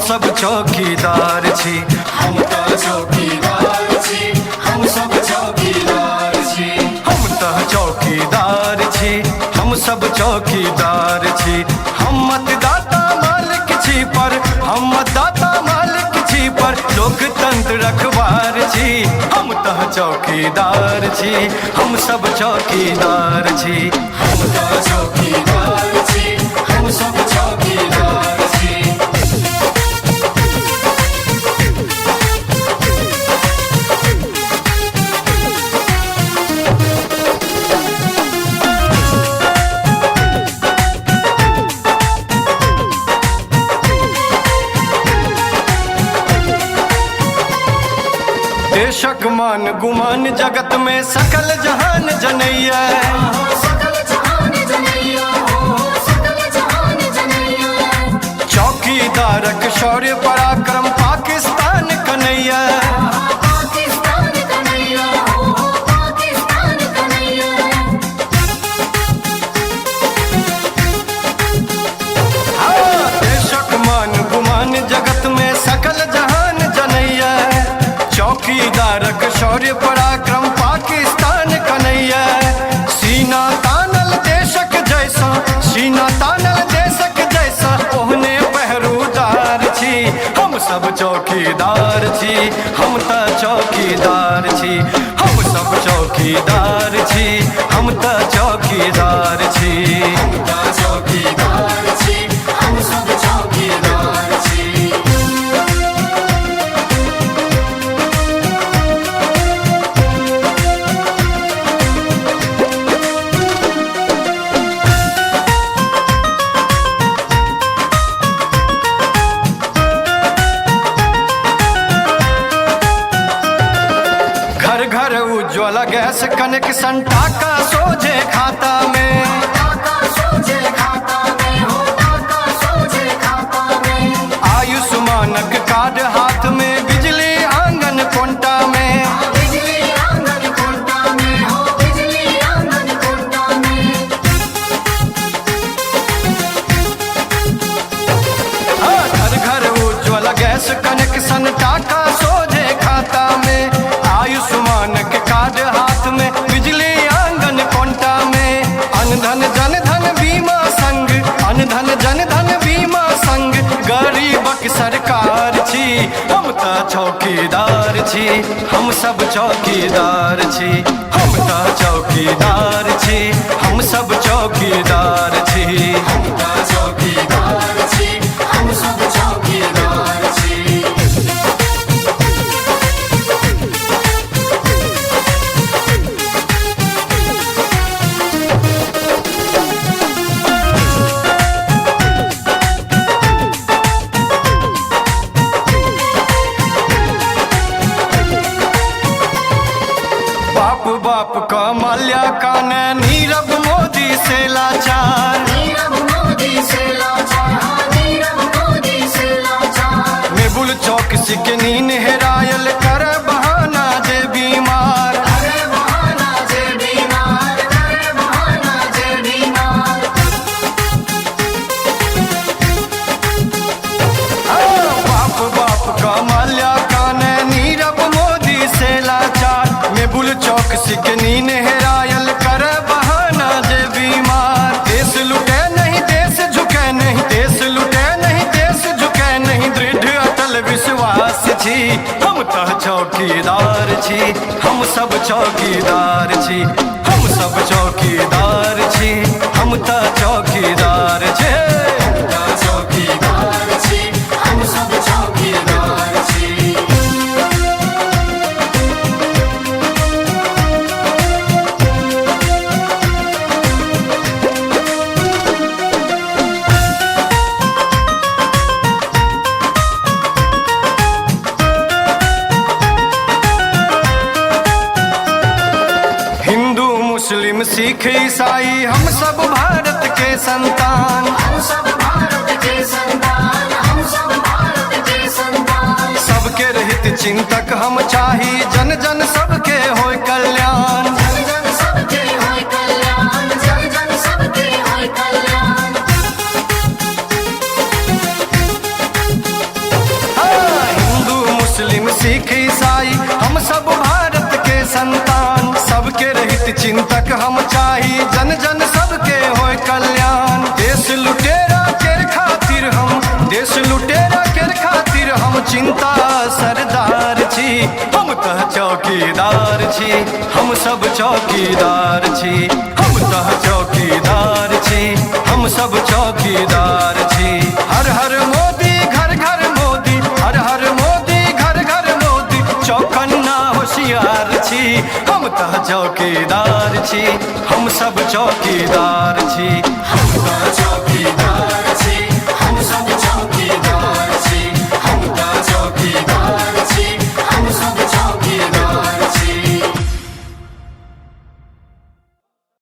सब चौकीदार छी। हम तो चौकीदार छी, हम सब चौकीदार छी। हम तो चौकीदार छी, हम सब चौकीदार छी। हम मतदाता मालिक छी पर, हम मतदाता मालिक छी पर लोकतंत्र रखवार छी। हम तो चौकीदार छी, हम सब चौकीदार छी। हम तो चौकीदार छी, हम सब चौकीदार छी। देशक मान गुमान जगत में सकल जहान जनैया। सकल जहान जनैया हो, सकल जहान जनैया। चौकीदारक शौर्य पराक्रम पाकिस्तान कन्हैया। पाकिस्तान कन्हैया हो, पाकिस्तान कन्हैया। हाँ, देशक मान गुमान जगत में सकल जहान जनैया। चौकीदारक शौर्य पराक्रम पाकिस्तान कन्हैया। सीना तानल देशक जैसा, सीना तानल देशक जैसा ओहने पहरुदार छी। हम सब चौकीदार छी, हम त चौकीदार छी। हम सब चौकीदार छी, हम त चौकीदार छी। हम तो चौकीदार छी, हम सब चौकीदार छी। घर घर उज्ज्वला गैस कनेक्शन टाका सोझे खाता में। टाका सोझे खाता में हो, टाका सोझे खाता में। आयुष्मानक कार्ड हाथ में, बिजली आंगन कोंटा में। बिजली आंगन कोंटा में हो, बिजली आंगन कोंटा में। हाँ, घर घर उज्ज्वला गैस कनेक्शन टाका सोझे खाता में। आयुष्मानक कार्ड हाथ में, बिजली आंगन कोंटा में। अनधन जन धन बीमा संग, अनधन जन धन बीमा संग गरीबक सरकार छी। हम त चौकीदार छी, हम सब चौकीदार छी। हम त चौकीदार छी, हम सब चौकीदार छी। हम तो चौकीदार छी, हम सब चौकीदार छी। बाप बाप का माल्या काने नीरव मोदी से लाचार। नीरव मोदी से लाचार, नीरव मोदी से लाचार। मेबुल चौक सिकनीन हेरायल कर बहाना जे बीमार। करे बहाना जे बीमार, करे बहाना जे बीमार। हाँ, बाप बाप का माल्या काने नीरव मोदी से लाचार। मेबुल चौक सिकनीन हेरायल कर बहाना जे बीमार। देश लुटे नहीं देश झुके नहीं, देश लुटे नहीं देश झुके नहीं दृढ़ अटल विश्वास छी। हम त चौकीदार छी, हम सब चौकीदार छी। हम सब चौकीदार छी, हम त चौकीदार छी। हम तो चौकीदार छी, हम सब चौकीदार छी। हिंदू मुस्लिम सिख ईसाई हम सब भारत के संतान। हम सब भारत के संतान, हम सब भारत के संतान। सबके रहित चिंतक हम चाही, जन जन सबके होय कल्याण। जन जन सबके होय कल्याण, जन जन सबके होय कल्याण। चिंतक हम चाही, जन जन सबके होय कल्याण। देश लुटेरा केर खातिर हम, देश लुटेरा केर खातिर हम चिंता सरदार छी। हम तह चौकीदार छी, हम सब चौकीदार छी। हम तह चौकीदार छी, हम सब चौकीदार छी। हर हर मोदी घर घर मोदी, हर हर मोदी घर घर मोदी, चौकन्ना होशियार छी। हम तह चौकीदार छी, हम सब चौकीदार छी।